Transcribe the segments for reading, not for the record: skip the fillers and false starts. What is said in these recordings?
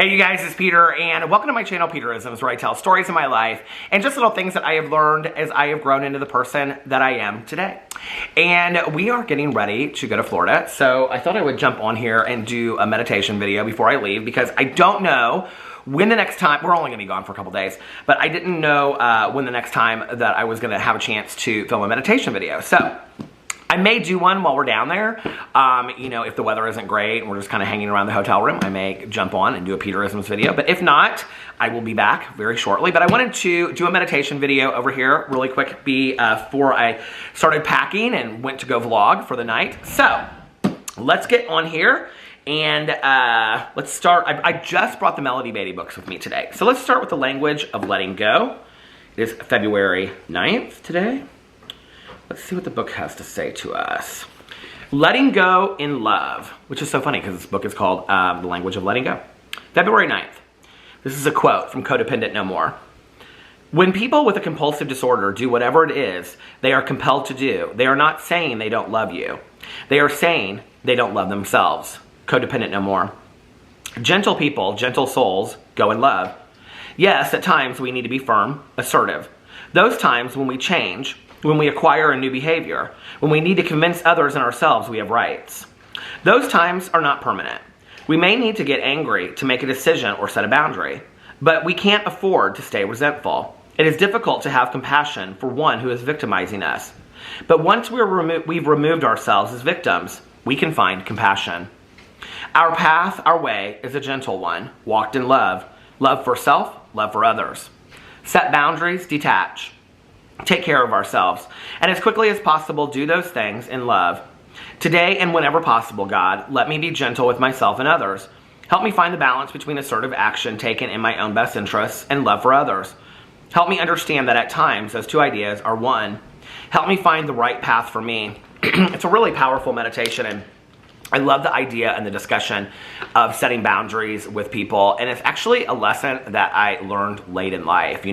Hey you guys, it's Peter, and welcome to my channel, Peterisms, where I tell stories of my life and just little things that I have learned as I have grown into the person that I am today. And we are getting ready to go to Florida, so I thought I would jump on here and do a meditation video before I leave, because I don't know when the next time, we're only going to be gone for a couple days, but I didn't know when the next time that I was going to have a chance to film a meditation video. So I may do one while we're down there. If the weather isn't great and we're just kind of hanging around the hotel room, I may jump on and do a Peterisms video. But if not, I will be back very shortly. But I wanted to do a meditation video over here really quick before I started packing and went to go vlog for the night. So let's get on here and let's start. I just brought the Melody Beatty books with me today. So let's start with the language of letting go. It is February 9th today. Let's see what the book has to say to us. Letting Go in Love, which is so funny because this book is called The Language of Letting Go. February 9th. This is a quote from Codependent No More. When people with a compulsive disorder do whatever it is they are compelled to do, they are not saying they don't love you. They are saying they don't love themselves. Codependent No More. Gentle people, gentle souls, go in love. Yes, at times we need to be firm, assertive. Those times when we change, when we acquire a new behavior, when we need to convince others and ourselves we have rights. Those times are not permanent. We may need to get angry to make a decision or set a boundary, but we can't afford to stay resentful. It is difficult to have compassion for one who is victimizing us. But once we've removed ourselves as victims, we can find compassion. Our path, our way, is a gentle one, walked in love. Love for self, love for others. Set boundaries, detach. Take care of ourselves, and as quickly as possible do those things in love. Today and whenever possible, God, let me be gentle with myself and others. Help me find the balance between assertive action taken in my own best interests and love for others. Help me understand that at times those two ideas are one. Help me find the right path for me. It's a really powerful meditation, and I love the idea and the discussion of setting boundaries with people, and it's actually a lesson that I learned late in life,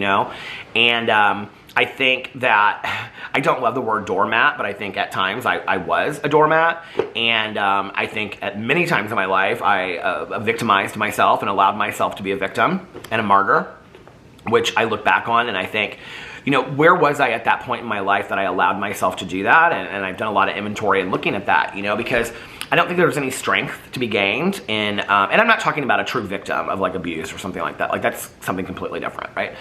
and I think that, I don't love the word doormat, but I think at times I was a doormat, and I think at many times in my life I victimized myself and allowed myself to be a victim and a martyr, which I look back on and I think, where was I at that point in my life that I allowed myself to do that? And I've done a lot of inventory and looking at that, because I don't think there's any strength to be gained in, and I'm not talking about a true victim of like abuse or something like that. Like that's something completely different, right?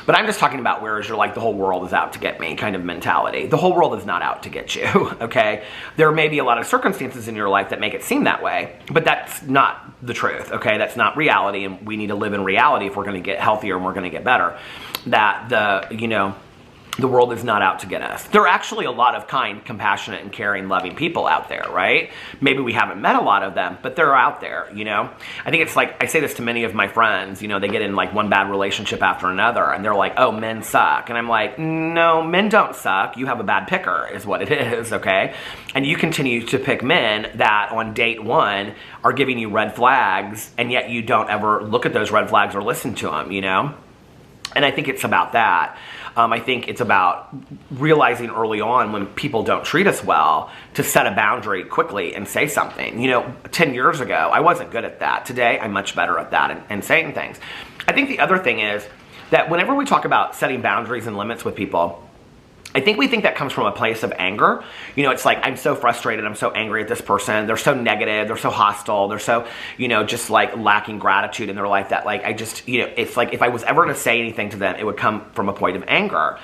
But I'm just talking about whereas you're like, the whole world is out to get me kind of mentality. The whole world is not out to get you, okay? There may be a lot of circumstances in your life that make it seem that way, but that's not the truth, okay? That's not reality, and we need to live in reality if we're gonna get healthier and we're gonna get better. That the world is not out to get us. There are actually a lot of kind, compassionate, and caring, loving people out there, right? Maybe we haven't met a lot of them, but they're out there, I think it's like, I say this to many of my friends, they get in like one bad relationship after another, and they're like, oh, men suck. And I'm like, no, men don't suck. You have a bad picker is what it is, okay? And you continue to pick men that on date one are giving you red flags, and yet you don't ever look at those red flags or listen to them, And I think it's about that. I think it's about realizing early on when people don't treat us well to set a boundary quickly and say something. 10 years ago, I wasn't good at that. Today, I'm much better at that and saying things. I think the other thing is that whenever we talk about setting boundaries and limits with people, I think we think that comes from a place of anger. It's like, I'm so frustrated, I'm so angry at this person, they're so negative, they're so hostile, they're so, just like lacking gratitude in their life that like, I just, it's like if I was ever to say anything to them, it would come from a point of anger.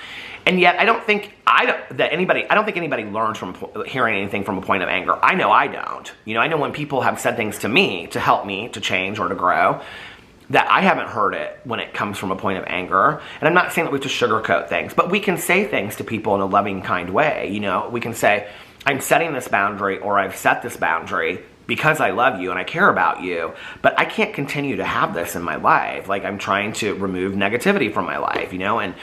And yet I don't think anybody learns from hearing anything from a point of anger. I know I don't. I know when people have said things to me to help me to change or to grow, that I haven't heard it when it comes from a point of anger. And I'm not saying that we have to sugarcoat things, but we can say things to people in a loving, kind way. We can say, I'm setting this boundary, or I've set this boundary because I love you and I care about you, but I can't continue to have this in my life. Like, I'm trying to remove negativity from my life, and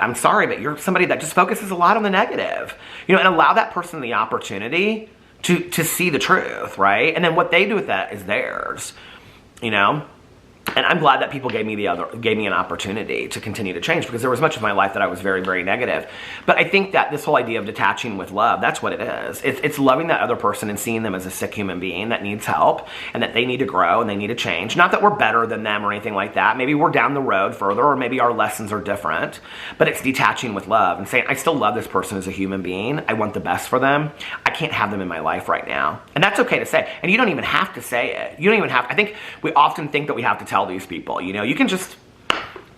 I'm sorry, but you're somebody that just focuses a lot on the negative, and allow that person the opportunity to see the truth, right? And then what they do with that is theirs, And I'm glad that people gave me an opportunity to continue to change, because there was much of my life that I was very, very negative. But I think that this whole idea of detaching with love, that's what it is. It's loving that other person and seeing them as a sick human being that needs help and that they need to grow and they need to change. Not that we're better than them or anything like that. Maybe we're down the road further, or maybe our lessons are different. But it's detaching with love and saying, I still love this person as a human being. I want the best for them. I can't have them in my life right now. And that's okay to say. And you don't even have to say it. You don't even have, I think we often think that we have to tell these people, you know, you can just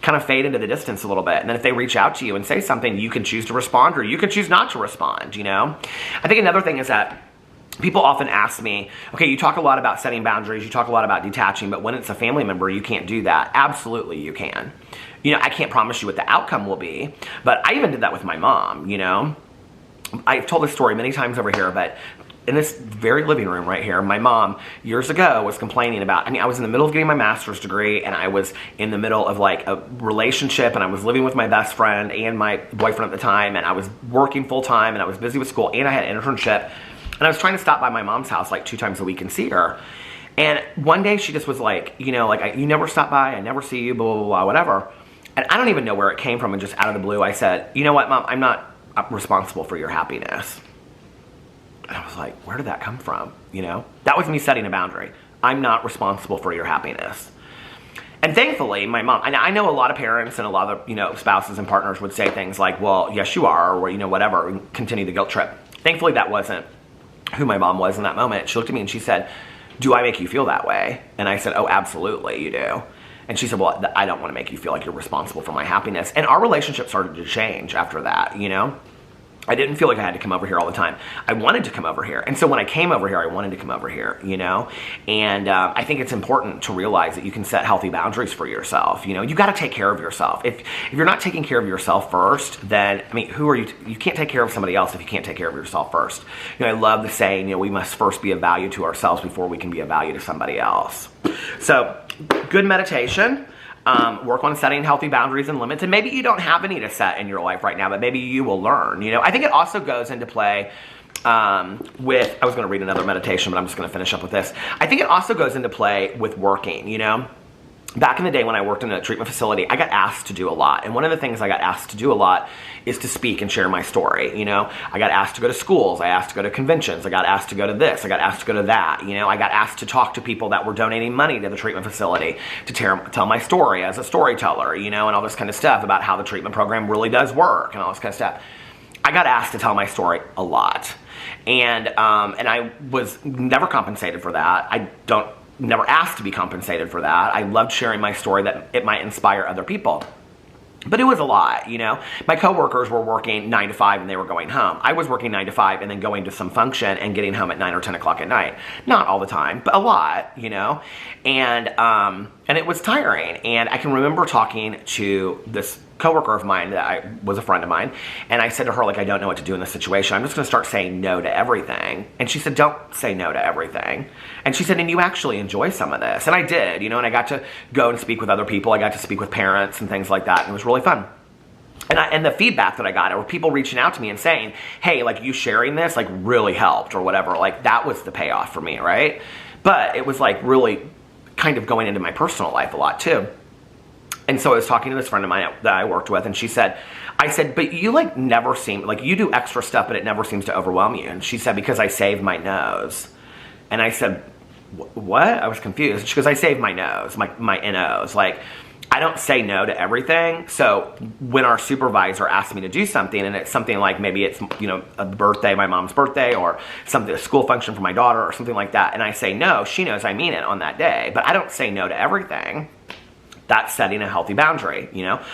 kind of fade into the distance a little bit. And then if they reach out to you and say something, you can choose to respond or you can choose not to respond, you know. I think another thing is that people often ask me, okay, you talk a lot about setting boundaries, you talk a lot about detaching, but when it's a family member, you can't do that. Absolutely, you can. You know, I can't promise you what the outcome will be, but I even did that with my mom, you know. I've told this story many times over here, but in this very living room right here, my mom years ago was complaining about, I was in the middle of getting my master's degree, and I was in the middle of like a relationship, and I was living with my best friend and my boyfriend at the time, and I was working full time, and I was busy with school, and I had an internship, and I was trying to stop by my mom's house like 2 times a week and see her. And one day she just was like, you know, like, you never stop by, I never see you, blah, blah, blah, whatever. And I don't even know where it came from, and just out of the blue, I said, you know what, Mom, I'm not responsible for your happiness. And I was like, where did that come from? You know, that was me setting a boundary. I'm not responsible for your happiness. And thankfully, my mom, and I know a lot of parents and a lot of, you know, spouses and partners would say things like, well, yes, you are, or, you know, whatever, and continue the guilt trip. Thankfully, that wasn't who my mom was in that moment. She looked at me and she said, do I make you feel that way? And I said, oh, absolutely, you do. And she said, well, I don't want to make you feel like you're responsible for my happiness. And our relationship started to change after that, you know? I didn't feel like I had to come over here all the time. I wanted to come over here. And so when I came over here, I wanted to come over here, you know? And I think it's important to realize that you can set healthy boundaries for yourself. You know, you got to take care of yourself. If you're not taking care of yourself first, then, I mean, who are you? You can't take care of somebody else if you can't take care of yourself first. You know, I love the saying, you know, we must first be of value to ourselves before we can be of value to somebody else. So, good meditation. Work on setting healthy boundaries and limits, and maybe you don't have any to set in your life right now, but maybe you will learn, you know. I think it also goes into play with, I was going to read another meditation, but I'm just going to finish up with this. I think it also goes into play with working, you know. Back in the day when I worked in a treatment facility, I got asked to do a lot. And one of the things I got asked to do a lot is to speak and share my story, you know. I got asked to go to schools. I asked to go to conventions. I got asked to go to this. I got asked to go to that, you know. I got asked to talk to people that were donating money to the treatment facility to tell my story as a storyteller, you know, and all this kind of stuff about how the treatment program really does work and all this kind of stuff. I got asked to tell my story a lot. And I was never compensated for that. Never asked to be compensated for that. I loved sharing my story that it might inspire other people. But it was a lot, you know. My coworkers were working 9 to 5 and they were going home. I was working 9 to 5 and then going to some function and getting home at 9 or 10 o'clock at night. Not all the time, but a lot, you know. And it was tiring. And I can remember talking to this coworker of mine that was a friend of mine, and I said to her, like, I don't know what to do in this situation. I'm just going to start saying no to everything. And she said, don't say no to everything. And she said, and you actually enjoy some of this. And I did, you know, and I got to go and speak with other people. I got to speak with parents and things like that, and it was really fun. And the feedback that I got were people reaching out to me and saying, hey, like, you sharing this, like, really helped or whatever. Like, that was the payoff for me, right? But it was, like, really kind of going into my personal life a lot, too. And so I was talking to this friend of mine that I worked with, and I said, but you, like, never seem, like, you do extra stuff, but it never seems to overwhelm you. And she said, because I save my nose. And I said, what? I was confused. She goes, I save my nose, my NOs. Like, I don't say no to everything. So when our supervisor asks me to do something, and it's something like, maybe it's, you know, a birthday, my mom's birthday, or something, a school function for my daughter, or something like that, and I say no, she knows I mean it on that day. But I don't say no to everything. That's setting a healthy boundary, you know?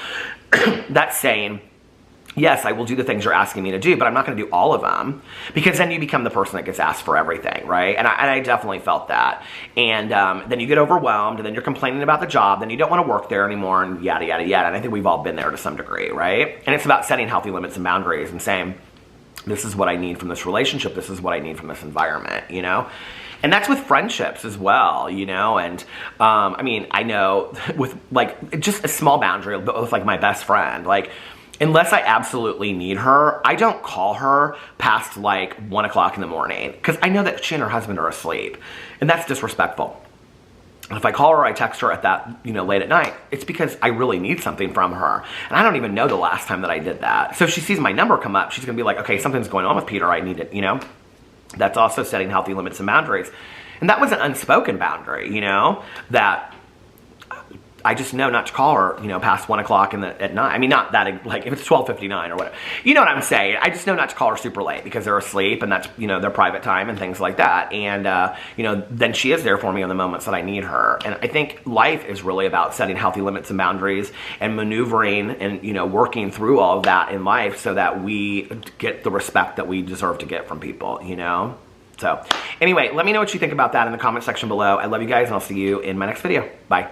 That's saying, yes, I will do the things you're asking me to do, but I'm not going to do all of them, because then you become the person that gets asked for everything, right? And I definitely felt that. And then you get overwhelmed, and then you're complaining about the job, then you don't want to work there anymore, and yada, yada, yada. And I think we've all been there to some degree, right? And it's about setting healthy limits and boundaries and saying, this is what I need from this relationship, this is what I need from this environment, you know? And that's with friendships as well, you know, and I mean, I know with, like, just a small boundary with, like, my best friend, like, unless I absolutely need her, I don't call her past, like, 1 o'clock in the morning, because I know that she and her husband are asleep, and that's disrespectful. And if I call her or I text her at that, you know, late at night, it's because I really need something from her. And I don't even know the last time that I did that. So if she sees my number come up, she's going to be like, okay, something's going on with Peter. I need it, you know? That's also setting healthy limits and boundaries. And that was an unspoken boundary, you know, that I just know not to call her, you know, past 1 o'clock at night. I mean, not that, like, if it's 12:59 or whatever. You know what I'm saying? I just know not to call her super late because they're asleep and that's, you know, their private time and things like that. And, you know, then she is there for me on the moments that I need her. And I think life is really about setting healthy limits and boundaries and maneuvering and, you know, working through all of that in life so that we get the respect that we deserve to get from people, you know? So, anyway, let me know what you think about that in the comment section below. I love you guys, and I'll see you in my next video. Bye.